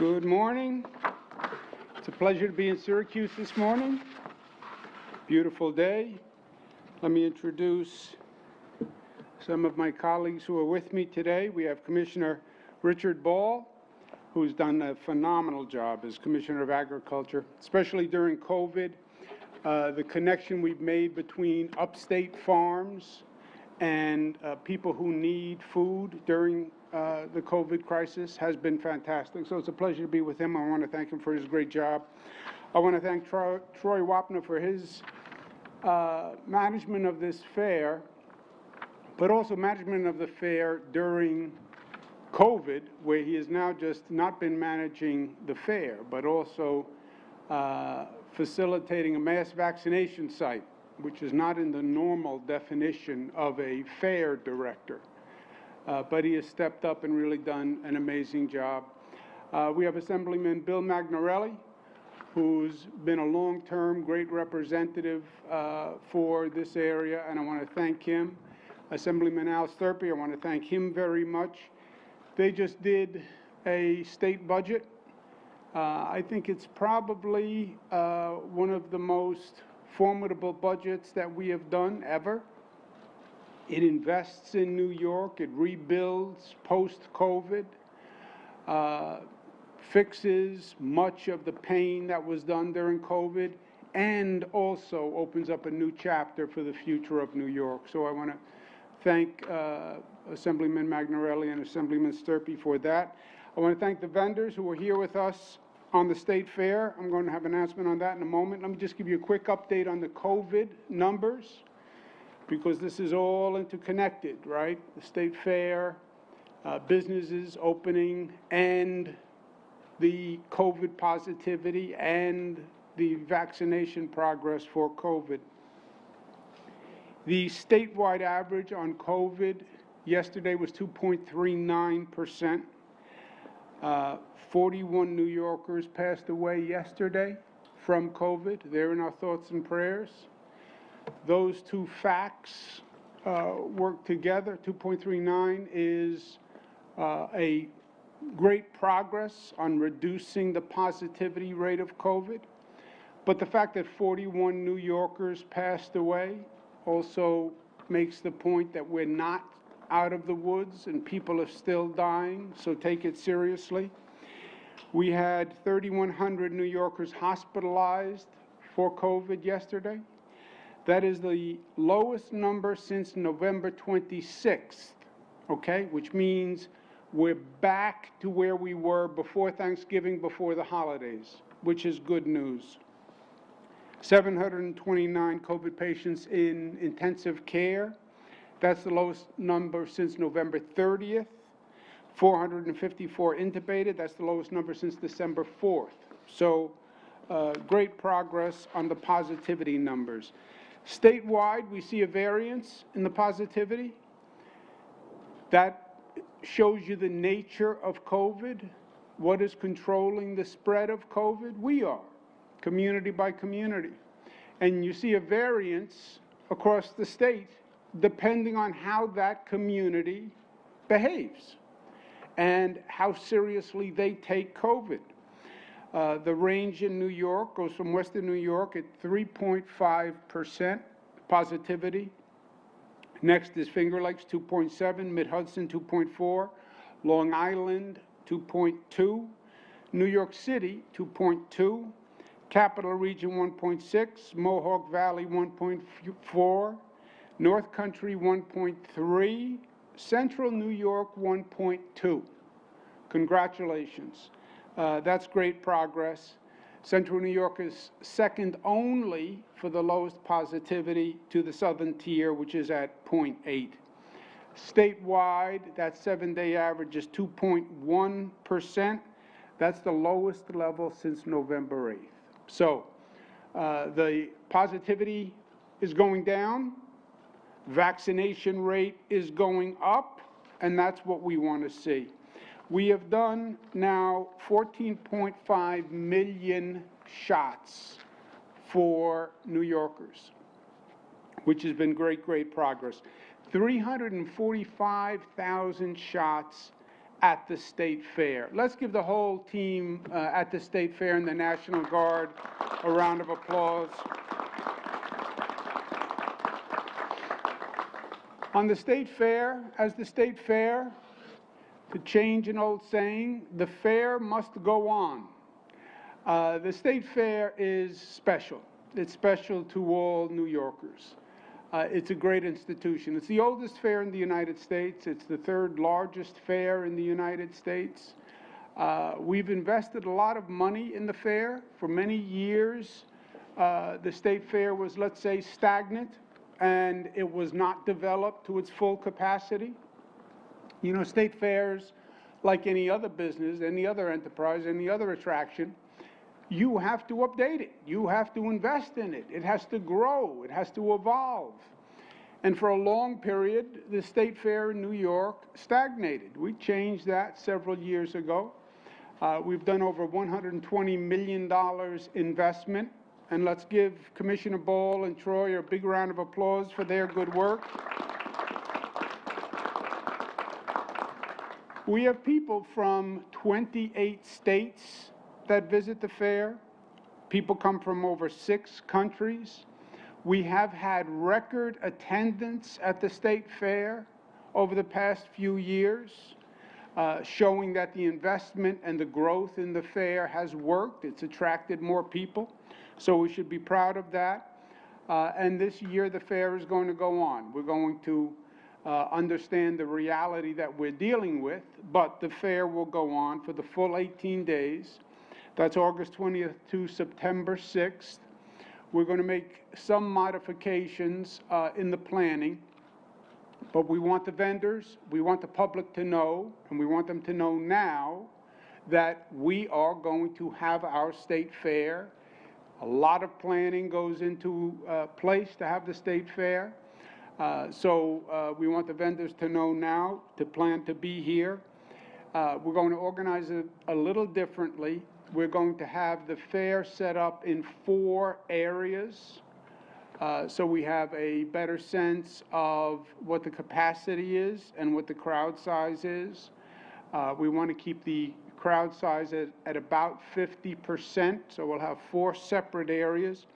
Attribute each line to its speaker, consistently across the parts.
Speaker 1: Good morning. It's a pleasure to be in Syracuse this morning. Beautiful day. Let me introduce some of my colleagues who are with me today. We have Commissioner Richard Ball, who's done a phenomenal job as Commissioner of Agriculture, especially during COVID. The connection we've made between upstate farms and people who need food during the COVID crisis has been fantastic. So it's a pleasure to be with him. I want to thank him for his great job. I want to thank Troy Wapner for his management of this fair, but also management of the fair during COVID, where he has now just not been managing the fair, but also facilitating a mass vaccination site, which is not in the normal definition of a fair director. But he has stepped up and really done an amazing job. We have Assemblyman Bill Magnarelli, who's been a long-term great representative for this area, and I want to thank him. Assemblyman Al Sturpey, I want to thank him very much. They just did a state budget. I think it's probably one of the most formidable budgets that we have done ever. It invests in New York, it rebuilds post-COVID, fixes much of the pain that was done during COVID, and also opens up a new chapter for the future of New York. So I want to thank Assemblyman Magnarelli and Assemblyman Sturpey for that. I want to thank the vendors who are here with us on the State Fair. I'm going to have an announcement on that in a moment. Let me just give you a quick update on the COVID numbers, because this is all interconnected, right? The State Fair, businesses opening, and the COVID positivity, and the vaccination progress for COVID. The statewide average on COVID yesterday was 2.39%. 41 New Yorkers passed away yesterday from COVID. They're in our thoughts and prayers. Those two facts work together. 2.39 is a great progress on reducing the positivity rate of COVID. But the fact that 41 New Yorkers passed away also makes the point that we're not out of the woods and people are still dying, so take it seriously. We had 3,100 New Yorkers hospitalized for COVID yesterday. That is the lowest number since November 26th, okay, which means we're back to where we were before Thanksgiving, before the holidays, which is good news. 729 COVID patients in intensive care. That's the lowest number since November 30th. 454 intubated. That's the lowest number since December 4th. So great progress on the positivity numbers. Statewide, we see a variance in the positivity. That shows you the nature of COVID. What is controlling the spread of COVID? We are, community by community. And you see a variance across the state depending on how that community behaves and how seriously they take COVID. The range in New York goes from Western New York at 3.5% positivity. Next is Finger Lakes, 2.7, Mid-Hudson, 2.4, Long Island, 2.2, New York City, 2.2, Capital Region, 1.6, Mohawk Valley, 1.4, North Country, 1.3, Central New York, 1.2. Congratulations. That's great progress. Central New York is second only for the lowest positivity to the southern tier, which is at 0.8. Statewide, that 7-day average is 2.1%. That's the lowest level since November 8th. So the positivity is going down, vaccination rate is going up, and that's what we want to see. We have done now 14.5 million shots for New Yorkers, which has been great progress. 345,000 shots at the State Fair. Let's give the whole team at the State Fair and the National Guard a round of applause. On the State Fair, as the State Fair, to change an old saying, the fair must go on. The State Fair is special. It's special to all New Yorkers. It's a great institution. It's the oldest fair in the United States. It's the third largest fair in the United States. We've invested a lot of money in the fair. For many years, the State Fair was, let's say, stagnant, and it was not developed to its full capacity. You know, state fairs, like any other business, any other enterprise, any other attraction, you have to update it. You have to invest in it. It has to grow. It has to evolve. And for a long period, the State Fair in New York stagnated. We changed that several years ago. We've done over $120 million investment. And let's give Commissioner Ball and Troy a big round of applause for their good work. We have people from 28 states that visit the fair. People come from over 6 countries. We have had record attendance at the State Fair over the past few years, showing that the investment and the growth in the fair has worked. It's attracted more people, so we should be proud of that. And this year the fair is going to go on. We're going to understand the reality that we're dealing with, but the fair will go on for the full 18 days. That's August 20th to September 6th. We're going to make some modifications in the planning, but we want the vendors, we want the public to know, and we want them to know now that we are going to have our state fair. A lot of planning goes into place to have the state fair. So we want the vendors to know now, to plan to be here. We're going to organize it a little differently. We're going to have the fair set up in 4 areas, so we have a better sense of what the capacity is and what the crowd size is. We want to keep the crowd size at about 50%, so we'll have 4 separate areas: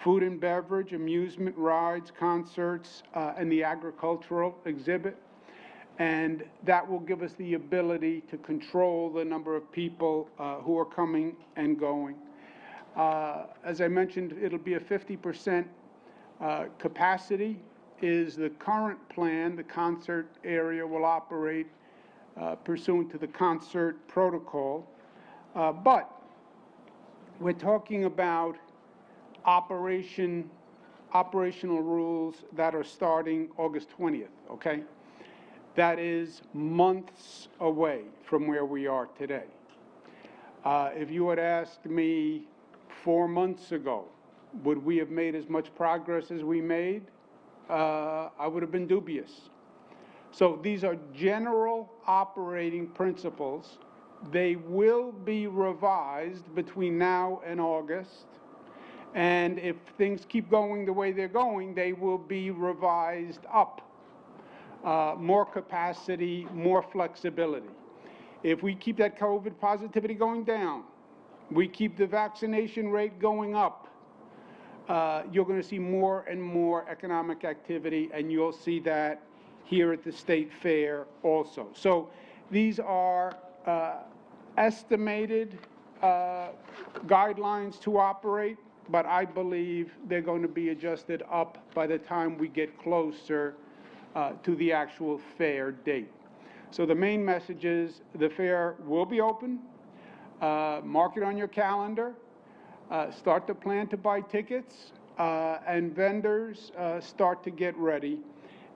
Speaker 1: food and beverage, amusement, rides, concerts, and the agricultural exhibit. And that will give us the ability to control the number of people who are coming and going. As I mentioned, it'll be a 50% capacity is the current plan. The concert area will operate pursuant to the concert protocol. But we're talking about operational rules that are starting August 20th, okay? That is months away from where we are today. If you had asked me 4 months ago, would we have made as much progress as we made? I would have been dubious. So these are general operating principles. They will be revised between now and August. And if things keep going the way they're going, they will be revised up. More capacity, more flexibility. If we keep that COVID positivity going down, we keep the vaccination rate going up, you're going to see more and more economic activity, and you'll see that here at the State Fair also. So these are estimated guidelines to operate, but I believe they're going to be adjusted up by the time we get closer to the actual fair date. So the main message is the fair will be open. Mark it on your calendar. Start to plan to buy tickets, and vendors start to get ready.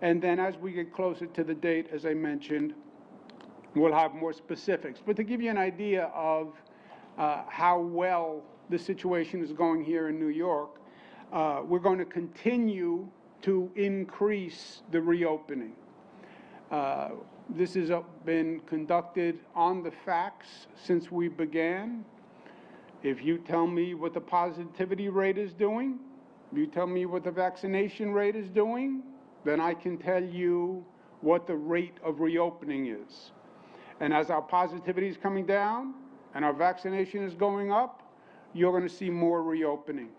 Speaker 1: And then as we get closer to the date, as I mentioned, we'll have more specifics. But to give you an idea of how well the situation is going here in New York, we're going to continue to increase the reopening. This has been conducted on the facts since we began. If you tell me what the positivity rate is doing, if you tell me what the vaccination rate is doing, then I can tell you what the rate of reopening is. And as our positivity is coming down and our vaccination is going up, you're going to see more reopening.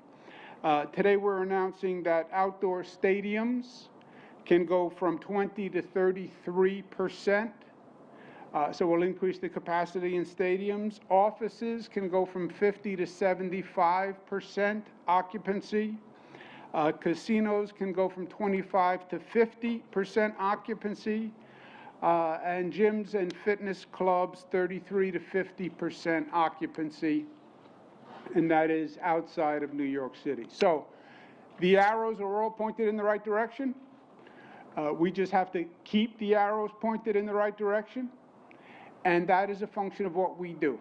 Speaker 1: Today we're announcing that outdoor stadiums can go from 20 to 33%. So we'll increase the capacity in stadiums. Offices can go from 50 to 75% occupancy. Casinos can go from 25 to 50% occupancy. And gyms and fitness clubs, 33 to 50% occupancy, and that is outside of New York City. So the arrows are all pointed in the right direction. We just have to keep the arrows pointed in the right direction, and that is a function of what we do.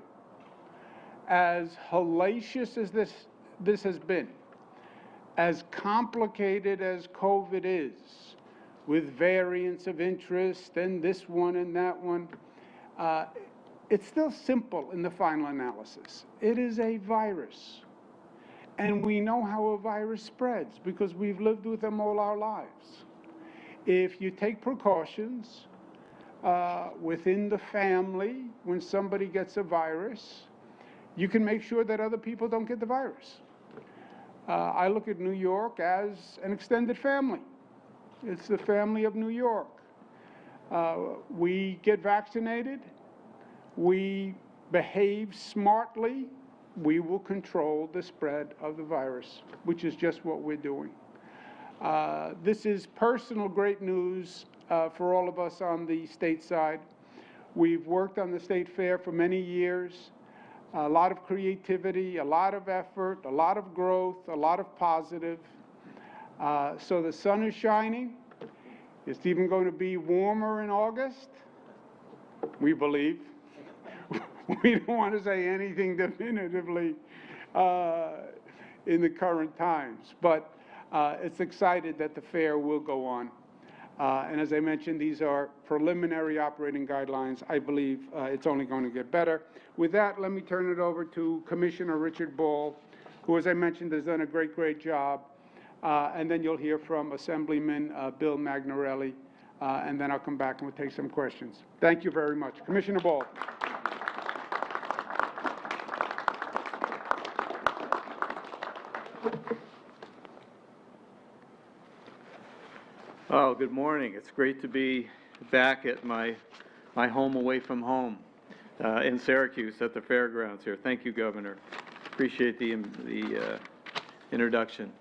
Speaker 1: As hellacious as this has been, as complicated as COVID is, with variants of interest and this one and that one, it's still simple in the final analysis. It is a virus. And we know how a virus spreads because we've lived with them all our lives. If you take precautions within the family when somebody gets a virus, you can make sure that other people don't get the virus. I look at New York as an extended family. It's the family of New York. We get vaccinated. We behave smartly. We will control the spread of the virus, which is just what we're doing. This is personal great news for all of us on the state side. We've worked on the state fair for many years. A lot of creativity, a lot of effort, a lot of growth, a lot of positive. So the sun is shining. It's even going to be warmer in August, we believe. We don't want to say anything definitively in the current times, but it's excited that the fair will go on. And as I mentioned, these are preliminary operating guidelines. I believe it's only going to get better. With that, let me turn it over to Commissioner Richard Ball, who, as I mentioned, has done a great job. And then you'll hear from Assemblyman Bill Magnarelli, and then I'll come back and we'll take some questions. Thank you very much. Commissioner Ball.
Speaker 2: Oh, good morning. It's great to be back at my home away from home in Syracuse at the Fairgrounds here. Thank you, Governor. Appreciate the introduction.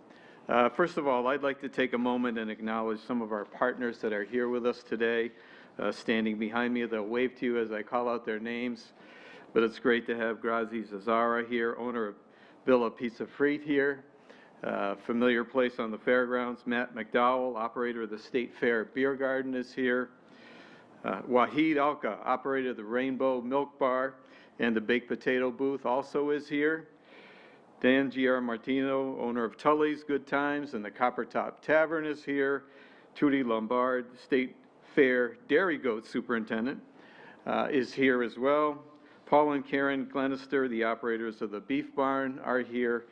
Speaker 2: First of all, I'd like to take a moment and acknowledge some of our partners that are here with us today, standing behind me. They'll wave to you as I call out their names, but it's great to have Grazi Zazara here, owner of Villa Pizza Frite here, familiar place on the Fairgrounds. Matt McDowell, operator of the State Fair Beer Garden, is here. Wahid Alka, operator of the Rainbow Milk Bar and the Baked Potato Booth, also is here. Dan Giarmartino, owner of Tully's Good Times and the Copper Top Tavern, is here. Trudy Lombard, State Fair Dairy Goat Superintendent, is here as well. Paul and Karen Glenister, the operators of the Beef Barn, are here.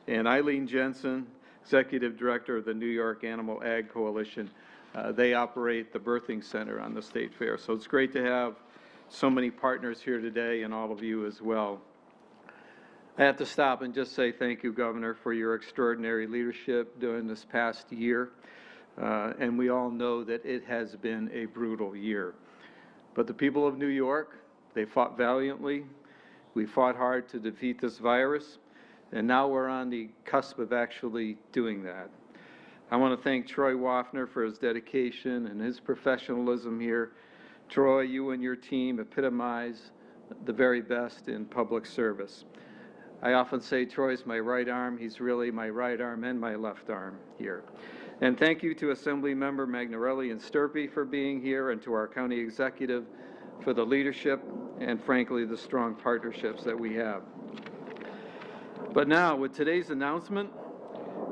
Speaker 2: And Eileen Jensen, Executive Director of the New York Animal Ag Coalition. They operate the birthing center on the State Fair. So it's great to have so many partners here today and all of you as well. I have to stop and just say thank you, Governor, for your extraordinary leadership during this past year. And we all know that it has been a brutal year. But the people of New York, they fought valiantly. We fought hard to defeat this virus. And now we're on the cusp of actually doing that. I want to thank Troy Waffner for his dedication and his professionalism here. Troy, you and your team epitomize the very best in public service. I often say Troy's my right arm. He's really my right arm and my left arm here. And thank you to Assembly Member Magnarelli and Sturpey for being here, and to our county executive for the leadership and, frankly, the strong partnerships that we have. But now, with today's announcement,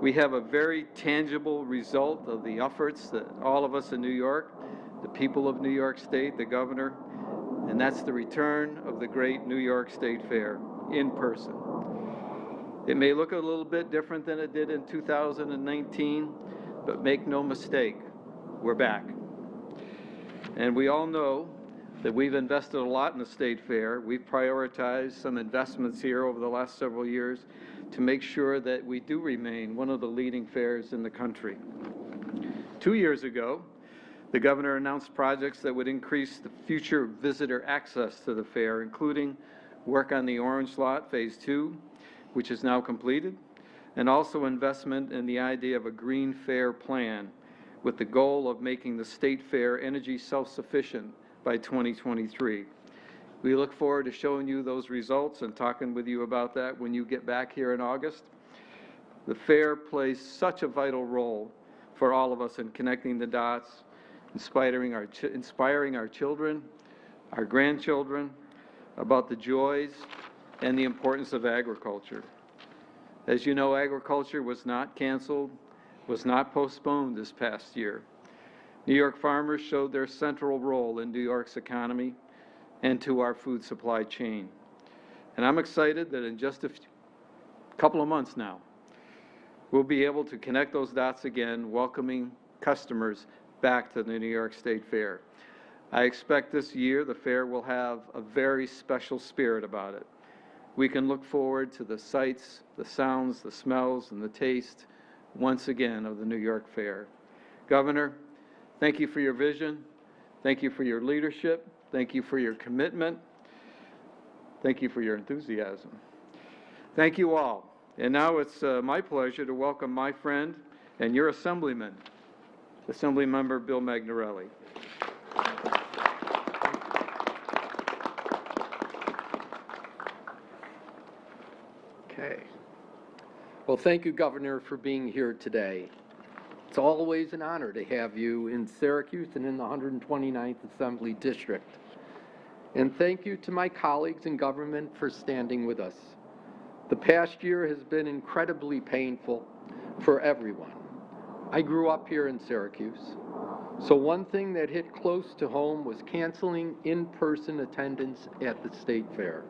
Speaker 2: we have a very tangible result of the efforts that all of us in New York, the people of New York State, the governor, and that's the return of the great New York State Fair in person. It may look a little bit different than it did in 2019, but make no mistake, we're back. And we all know that we've invested a lot in the State Fair. We've prioritized some investments here over the last several years to make sure that we do remain one of the leading fairs in the country. 2 years ago, the governor announced projects that would increase the future visitor access to the fair, including work on the Orange Lot Phase 2, which is now completed, and also investment in the idea of a green fair plan with the goal of making the State Fair energy self-sufficient by 2023. We look forward to showing you those results and talking with you about that when you get back here in August. The fair plays such a vital role for all of us in connecting the dots, inspiring our children, our grandchildren, about the joys and the importance of agriculture. As you know, agriculture was not canceled, was not postponed this past year. New York farmers showed their central role in New York's economy and to our food supply chain. And I'm excited that in just a couple of months now, we'll be able to connect those dots again, welcoming customers back to the New York State Fair. I expect this year the fair will have a very special spirit about it. We can look forward to the sights, the sounds, the smells, and the taste once again of the New York Fair. Governor, thank you for your vision. Thank you for your leadership. Thank you for your commitment. Thank you for your enthusiasm. Thank you all. And now it's my pleasure to welcome my friend and your assemblyman, Assemblymember Bill Magnarelli.
Speaker 3: Okay. Well, thank you, Governor, for being here today. It's always an honor to have you in Syracuse and in the 129th Assembly District. And thank you to my colleagues in government for standing with us. The past year has been incredibly painful for everyone. I grew up here in Syracuse, so one thing that hit close to home was canceling in-person attendance at the State Fair.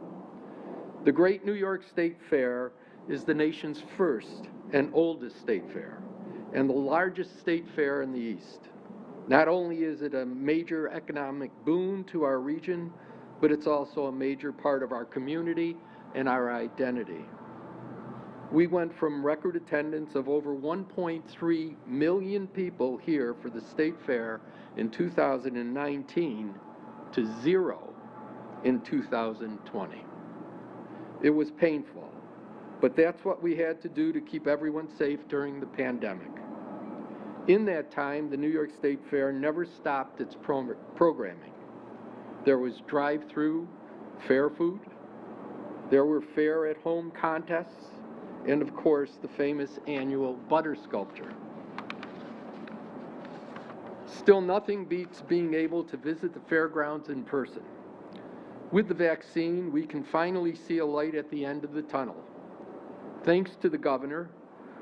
Speaker 3: The Great New York State Fair is the nation's first and oldest state fair, and the largest state fair in the East. Not only is it a major economic boon to our region, but it's also a major part of our community and our identity. We went from record attendance of over 1.3 million people here for the State Fair in 2019 to 0 in 2020. It was painful, but that's what we had to do to keep everyone safe during the pandemic. In that time, the New York State Fair never stopped its programming. There was drive-through fair food, there were fair-at-home contests, and of course, the famous annual butter sculpture. Still, nothing beats being able to visit the fairgrounds in person. With the vaccine, we can finally see a light at the end of the tunnel. Thanks to the governor,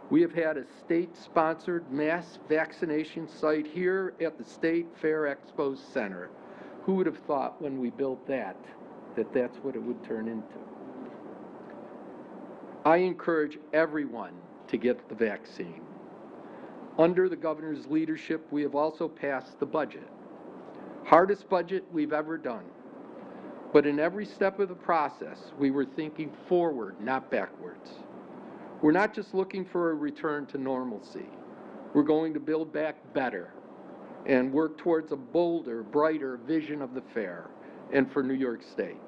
Speaker 3: we have had a state-sponsored mass vaccination site here at the State Fair Expo Center. Who would have thought when we built that that's what it would turn into? I encourage everyone to get the vaccine. Under the governor's leadership, we have also passed the budget. Hardest budget we've ever done. But in every step of the process, we were thinking forward, not backwards. We're not just looking for a return to normalcy. We're going to build back better and work towards a bolder, brighter vision of the fair and for New York State.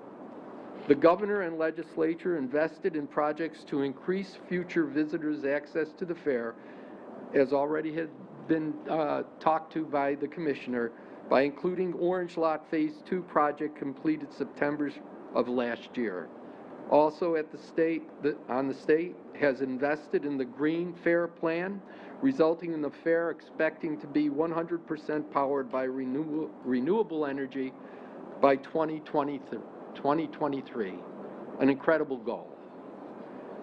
Speaker 3: The governor and legislature invested in projects to increase future visitors' access to the fair, as already had been talked to by the commissioner, by including Orange Lot Phase 2 project completed September of last year. Also at the state, the state has invested in the Green Fair Plan, resulting in the fair expecting to be 100% powered by renewable energy by 2023, an incredible goal.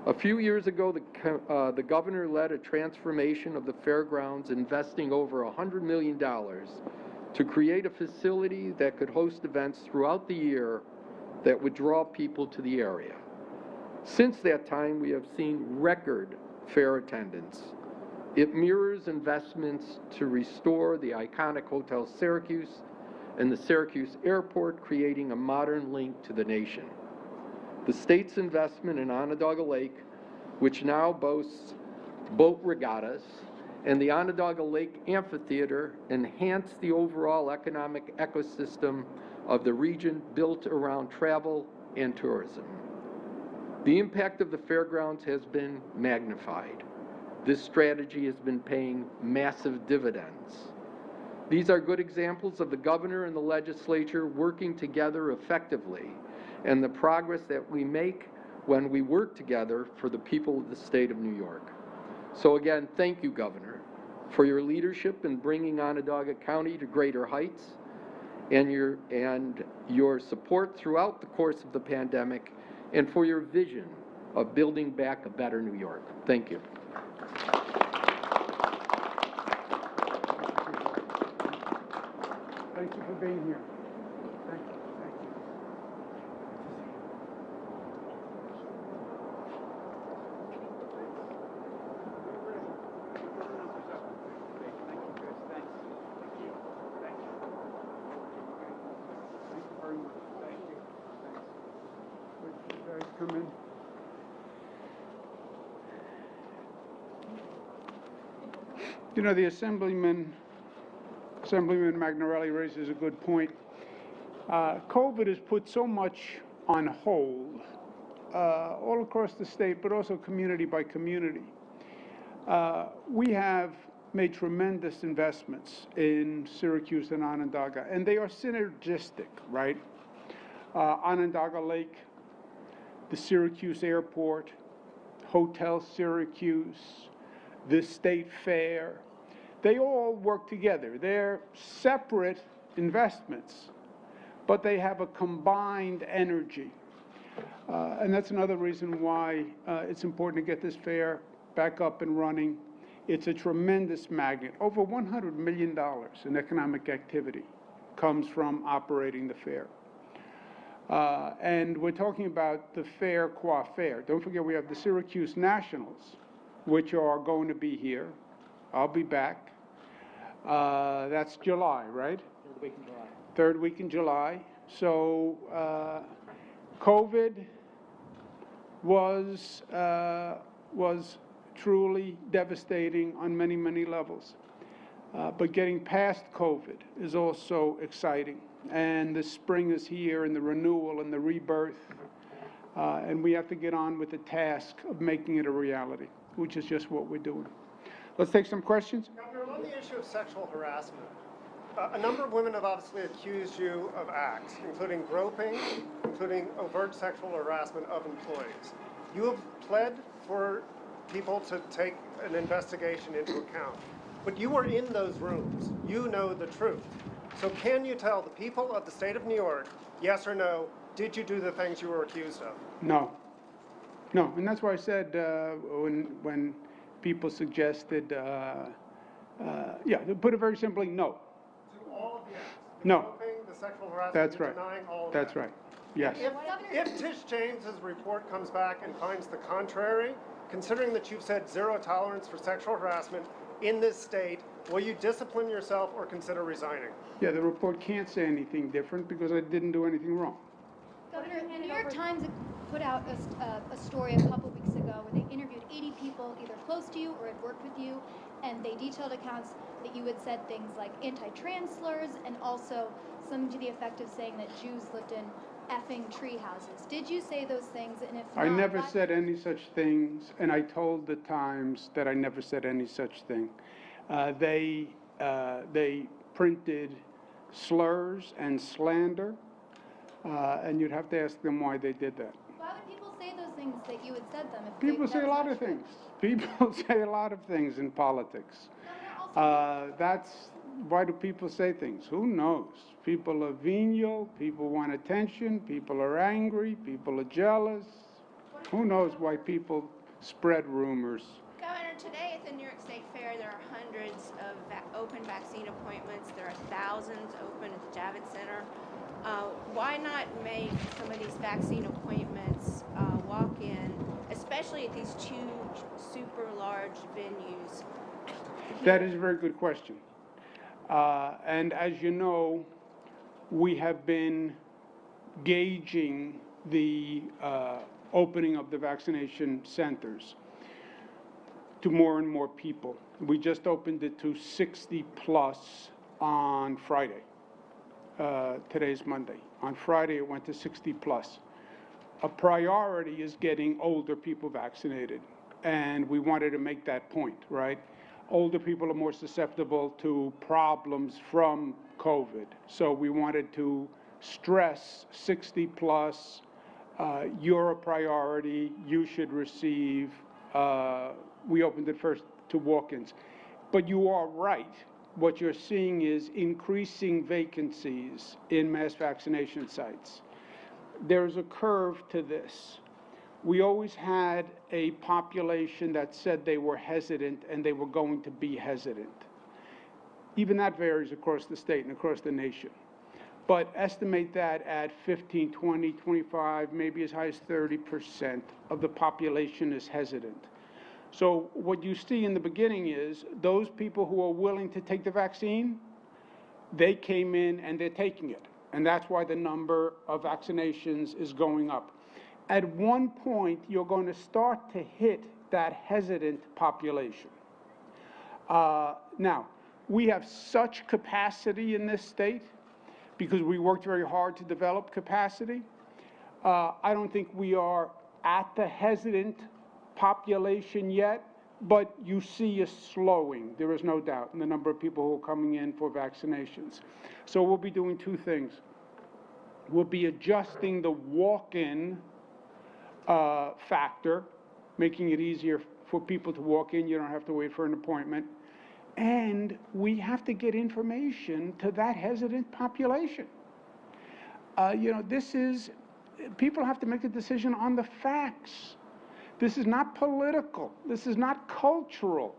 Speaker 3: A few years ago, the governor led a transformation of the fairgrounds, investing over $100 million to create a facility that could host events throughout the year that would draw people to the area. Since that time, we have seen record fair attendance. It mirrors investments to restore the iconic Hotel Syracuse and the Syracuse Airport, creating a modern link to the nation. The state's investment in Onondaga Lake, which now boasts boat regattas, and the Onondaga Lake Amphitheater enhance the overall economic ecosystem of the region built around travel and tourism. The impact of the fairgrounds has been magnified. This strategy has been paying massive dividends. These are good examples of the governor and the legislature working together effectively and the progress that we make when we work together for the people of the state of New York. So again, thank you, Governor, for your leadership in bringing Onondaga County to greater heights and your support throughout the course of the pandemic, and for your vision of building back a better New York. Thank you.
Speaker 1: Thank you for being here. Thank you. Thank you. Come in. You know, the Assemblyman Magnarelli raises a good point. COVID has put so much on hold all across the state, but also community by community. We have made tremendous investments in Syracuse and Onondaga, and they are synergistic, right? Onondaga Lake, the Syracuse Airport, Hotel Syracuse, the State Fair, they all work together. They're separate investments, but they have a combined energy. And that's another reason why it's important to get this fair back up and running. It's a tremendous magnet. Over $100 million in economic activity comes from operating the fair. And we're talking about the fair qua fair. Don't forget we have the Syracuse Nationals, which are going to be here. I'll be back. That's July, right?
Speaker 4: Third week in July.
Speaker 1: Third week in July. So COVID was truly devastating on many, many levels. But getting past COVID is also exciting. And the spring is here, and the renewal and the rebirth. And we have to get on with the task of making it a reality, which is just what we're doing. Let's take some questions.
Speaker 4: Governor, on the issue of sexual harassment, a number of women have obviously accused you of acts, including groping, including overt sexual harassment of employees. You have pled for people to take an investigation into account, but you were in those rooms. You know the truth. So can you tell the people of the state of New York, yes or no, did you do the things you were accused of?
Speaker 1: No. No, and that's why I said when people suggested, yeah, to put it very simply, no.
Speaker 4: To all of the acts? The
Speaker 1: No.
Speaker 4: groping, the sexual harassment,
Speaker 1: That's
Speaker 4: you're
Speaker 1: right.
Speaker 4: denying all of
Speaker 1: That's
Speaker 4: that?
Speaker 1: right. Yes.
Speaker 4: If Tish James's report comes back and finds the contrary, considering that you've said zero tolerance for sexual harassment in this state, will you discipline yourself or consider resigning?
Speaker 1: Yeah, the report can't say anything different because I didn't do anything wrong.
Speaker 5: Governor, the New York Times put out a story a couple weeks ago where they interviewed 80 people either close to you or had worked with you, and they detailed accounts that you had said things like anti-trans slurs and also some to the effect of saying that Jews lived in effing tree houses. Did you say those things? And if not,
Speaker 1: I never
Speaker 5: why?
Speaker 1: said any such things, and I told the Times that I never said any such thing. They printed slurs and slander, and you'd have to ask them why they did that.
Speaker 5: Why would people say those things that you had said them? If
Speaker 1: People say a lot of things. People say a lot of things in politics. Why do people say things? Who knows? People are venial, people want attention, people are angry, people are jealous. Who knows why people spread rumors?
Speaker 6: Governor, today at the New York State Fair, there are hundreds of open vaccine appointments. There are thousands open at the Javits Center. Why not make some of these vaccine appointments walk-in, especially at these two super large venues?
Speaker 1: That is a very good question. And as you know, we have been gauging the opening of the vaccination centers to more and more people. We just opened it to 60 plus on Friday. Today's Monday. On Friday, it went to 60 plus. A priority is getting older people vaccinated, and we wanted to make that point, right? Older people are more susceptible to problems from COVID, so we wanted to stress 60 plus, you're a priority, you should receive. We opened it first to walk-ins. But you are right. What you're seeing is increasing vacancies in mass vaccination sites. There's a curve to this. We always had a population that said they were hesitant and they were going to be hesitant. Even that varies across the state and across the nation. But estimate that at 15, 20, 25, maybe as high as 30% of the population is hesitant. So what you see in the beginning is those people who are willing to take the vaccine, they came in and they're taking it. And that's why the number of vaccinations is going up. At one point, you're going to start to hit that hesitant population. Now, we have such capacity in this state because we worked very hard to develop capacity. I don't think we are at the hesitant population yet, but you see a slowing, there is no doubt, in the number of people who are coming in for vaccinations. So we'll be doing two things. We'll be adjusting the walk-in factor, making it easier for people to walk in. You don't have to wait for an appointment. And we have to get information to that hesitant population. People have to make a decision on the facts. This is not political. This is not cultural.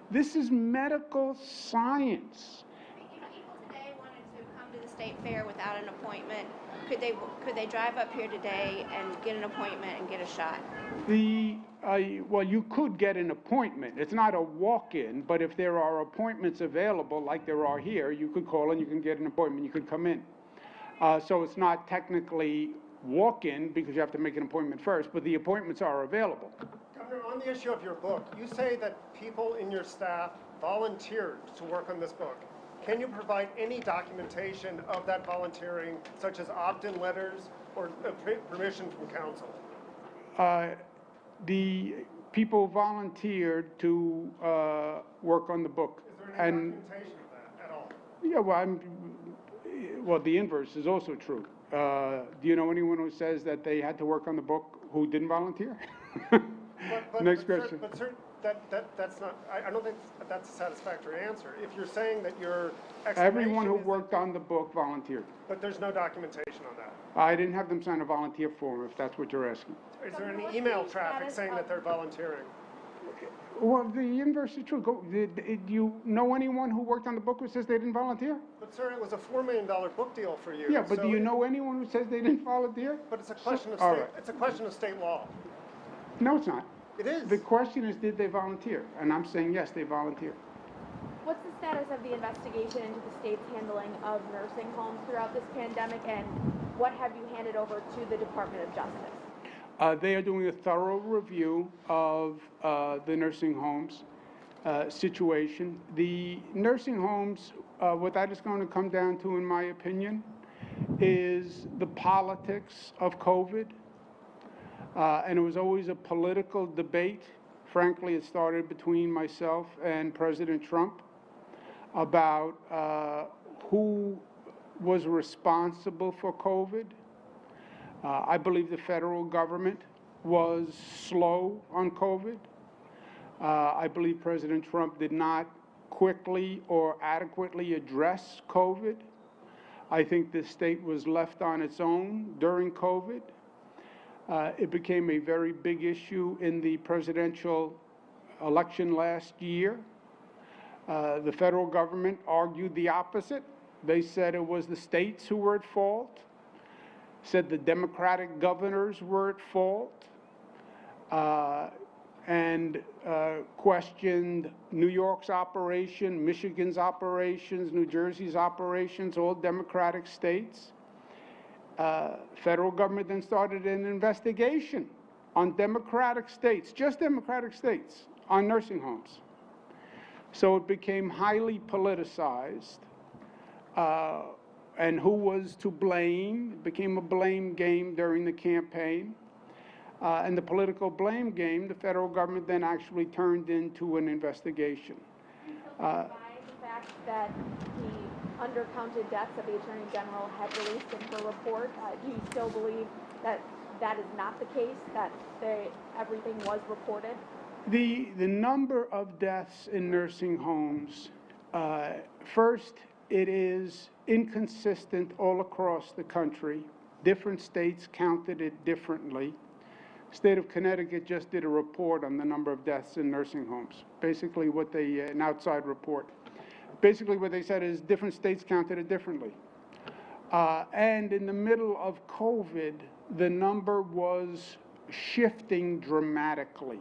Speaker 1: This is medical science.
Speaker 6: If people today wanted to come to the state fair without an appointment, could they drive up here today and get an appointment and get a shot?
Speaker 1: Well, you could get an appointment. It's not a walk-in, but if there are appointments available, like there are here, you could call and you can get an appointment. You could come in. So it's not technically walk-in because you have to make an appointment first, but the appointments are available.
Speaker 4: Governor, on the issue of your book, you say that people in your staff volunteered to work on this book. Can you provide any documentation of that volunteering, such as opt-in letters or permission from council?
Speaker 1: The people volunteered to work on the book.
Speaker 4: Is there any documentation of that at all?
Speaker 1: Yeah, well, the inverse is also true. Do you know anyone who says that they had to work on the book who didn't volunteer? Next question.
Speaker 4: That's not, I don't think that's a satisfactory answer. If you're saying that your explanation
Speaker 1: Everyone who
Speaker 4: is
Speaker 1: worked on the book volunteered.
Speaker 4: But there's no documentation on that.
Speaker 1: I didn't have them sign a volunteer form, if that's what you're asking.
Speaker 4: Is there any email traffic saying that they're volunteering?
Speaker 1: Well, the inverse is true. Do you know anyone who worked on the book who says they didn't volunteer?
Speaker 4: But sir, it was a $4 million book deal for you.
Speaker 1: Yeah, but
Speaker 4: so
Speaker 1: do you know anyone who says they didn't volunteer?
Speaker 4: But it's a question of
Speaker 1: all
Speaker 4: state,
Speaker 1: right.
Speaker 4: it's a question of state law.
Speaker 1: No, it's not.
Speaker 4: It is.
Speaker 1: The question is, did they volunteer? And I'm saying, yes, they volunteered.
Speaker 7: What's the status of the investigation into the state's handling of nursing homes throughout this pandemic, and what have you handed over to the Department of Justice?
Speaker 1: They are doing a thorough review of the nursing homes situation. The nursing homes, what that is going to come down to, in my opinion, is the politics of COVID. And it was always a political debate. Frankly, it started between myself and President Trump about who was responsible for COVID. I believe the federal government was slow on COVID. I believe President Trump did not quickly or adequately address COVID. I think the state was left on its own during COVID. It became a very big issue in the presidential election last year. The federal government argued the opposite. They said it was the states who were at fault, said the Democratic governors were at fault. and questioned New York's operation, Michigan's operations, New Jersey's operations, all Democratic states. Federal government then started an investigation on Democratic states, just Democratic states, on nursing homes. So it became highly politicized. And who was to blame? It became a blame game during the campaign. And the political blame game, the federal government then actually turned into an investigation.
Speaker 7: By the fact that the undercounted deaths that the Attorney General had released in her report, do you still believe that that is not the case, that everything was reported?
Speaker 1: The number of deaths in nursing homes, first, it is inconsistent all across the country. Different states counted it differently. State of Connecticut just did a report on the number of deaths in nursing homes. Basically what they, an outside report. Basically what they said is different states counted it differently. And in the middle of COVID, the number was shifting dramatically.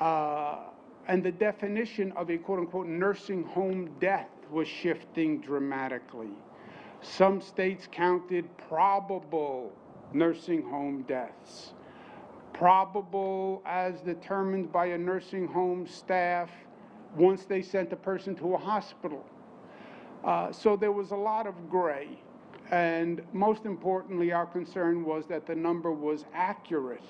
Speaker 1: And the definition of a quote-unquote nursing home death was shifting dramatically. Some states counted probable nursing home deaths. Probable as determined by a nursing home staff once they sent a person to a hospital. So there was a lot of gray. And most importantly, our concern was that the number was accurate.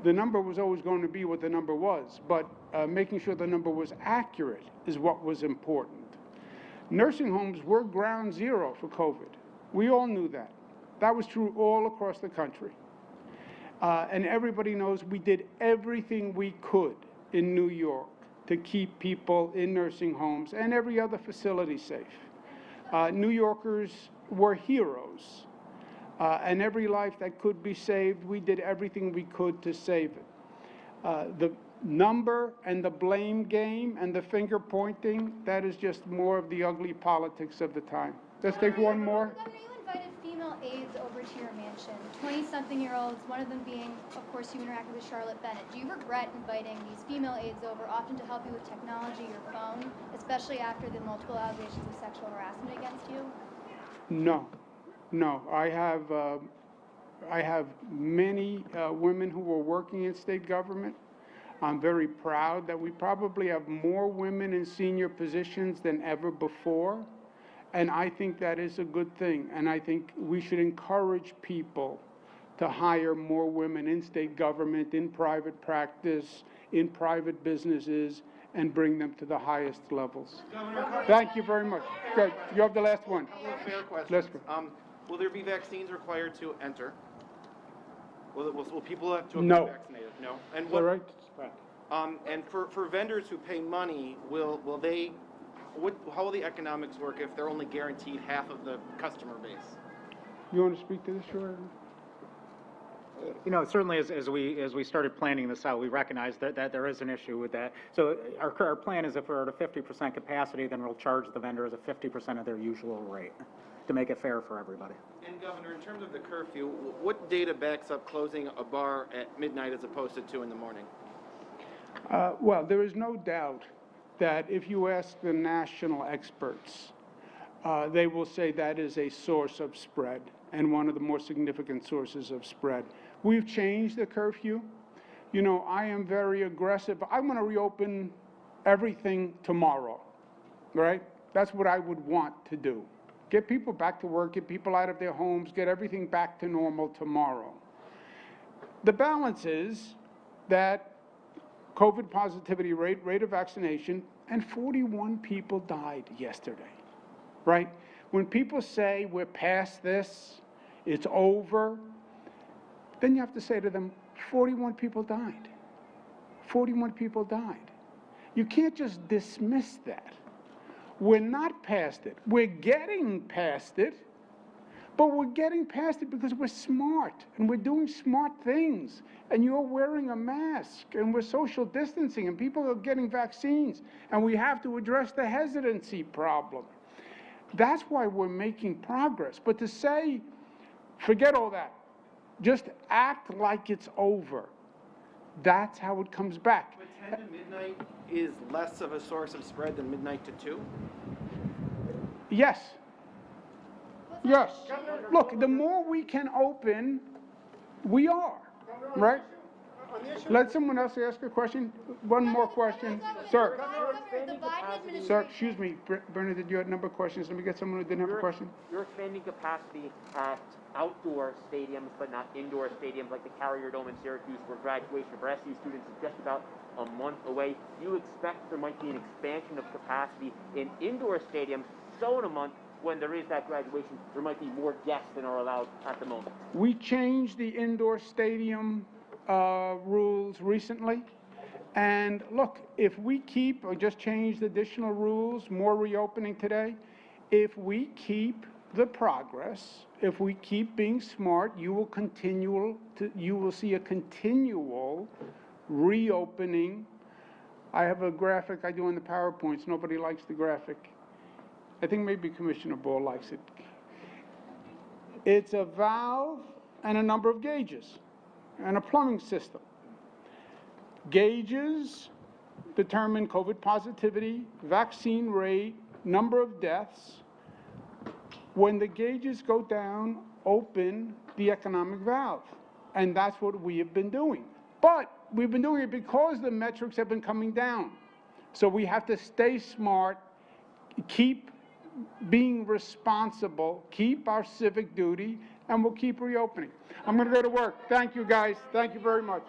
Speaker 1: The number was always going to be what the number was, but making sure the number was accurate is what was important. Nursing homes were ground zero for COVID. We all knew that. That was true all across the country. And everybody knows we did everything we could in New York to keep people in nursing homes and every other facility safe. New Yorkers were heroes. And every life that could be saved, we did everything we could to save it. The number and the blame game and the finger pointing, that is just more of the ugly politics of the time. Let's take one more.
Speaker 5: Governor, you invited female aides over to your mansion, 20-something-year-olds, one of them being, of course, you interacted with Charlotte Bennett. Do you regret inviting these female aides over, often to help you with technology or phone, especially after the multiple allegations of sexual harassment against you?
Speaker 1: No. No, I have many women who are working in state government. I'm very proud that we probably have more women in senior positions than ever before. And I think that is a good thing. And I think we should encourage people to hire more women in state government, in private practice, in private businesses, and bring them to the highest levels. Thank you very much. Good. You have the last one.
Speaker 8: Fair questions.
Speaker 1: Let's go.
Speaker 8: Will there be vaccines required to enter? Will people have to
Speaker 1: No.
Speaker 8: be vaccinated? No. And
Speaker 1: All right.
Speaker 8: and for vendors who pay money, will they? How will the economics work if they're only guaranteed half of the customer base?
Speaker 1: You want to speak to this, Shore?
Speaker 9: You know, certainly as we started planning this out, we recognized that there is an issue with that. So our plan is if we're at a 50% capacity, then we'll charge the vendors at 50% of their usual rate to make it fair for everybody.
Speaker 8: And Governor, in terms of the curfew, what data backs up closing a bar at midnight as opposed to 2 in the morning?
Speaker 1: Well, there is no doubt that if you ask the national experts, they will say that is a source of spread and one of the more significant sources of spread. We've changed the curfew. You know, I am very aggressive. I want to reopen everything tomorrow, right? That's what I would want to do. Get people back to work, get people out of their homes, get everything back to normal tomorrow. The balance is that COVID positivity rate of vaccination, and 41 people died yesterday, right? When people say we're past this, it's over, then you have to say to them, 41 people died. 41 people died. You can't just dismiss that. We're not past it. We're getting past it, but we're getting past it because we're smart and we're doing smart things. And you're wearing a mask and we're social distancing and people are getting vaccines and we have to address the hesitancy problem. That's why we're making progress. But to say, forget all that, just act like it's over, That's how it comes back.
Speaker 8: But 10 to midnight is less of a source of spread than midnight to 2?
Speaker 1: Yes. Yes. Look, the more we can open, we are, right? Let someone else ask a question. One more question. Sir.
Speaker 5: The Biden administration.
Speaker 1: Sir, excuse me, Bernadette, you had a number of questions. Let me get someone who didn't have a question.
Speaker 10: You're expanding capacity at outdoor stadiums, but not indoor stadiums like the Carrier Dome in Syracuse, where graduation for SU students is just about a month away. Do you expect there might be an expansion of capacity in indoor stadiums, so in a month, when there is that graduation, there might be more guests than are allowed at the moment?
Speaker 1: We changed the indoor stadium rules recently. And look, if we keep, or just changed additional rules, more reopening today, if we keep the progress, if we keep being smart, you will see a continual reopening. I have a graphic I do in the PowerPoints. Nobody likes the graphic. I think maybe Commissioner Ball likes it. It's a valve and a number of gauges and a plumbing system. Gauges determine COVID positivity, vaccine rate, number of deaths. When the gauges go down, open the economic valve. And that's what we have been doing. But we've been doing it because the metrics have been coming down. So we have to stay smart, keep being responsible, keep our civic duty, and we'll keep reopening. I'm going to go to work. Thank you, guys. Thank you very much.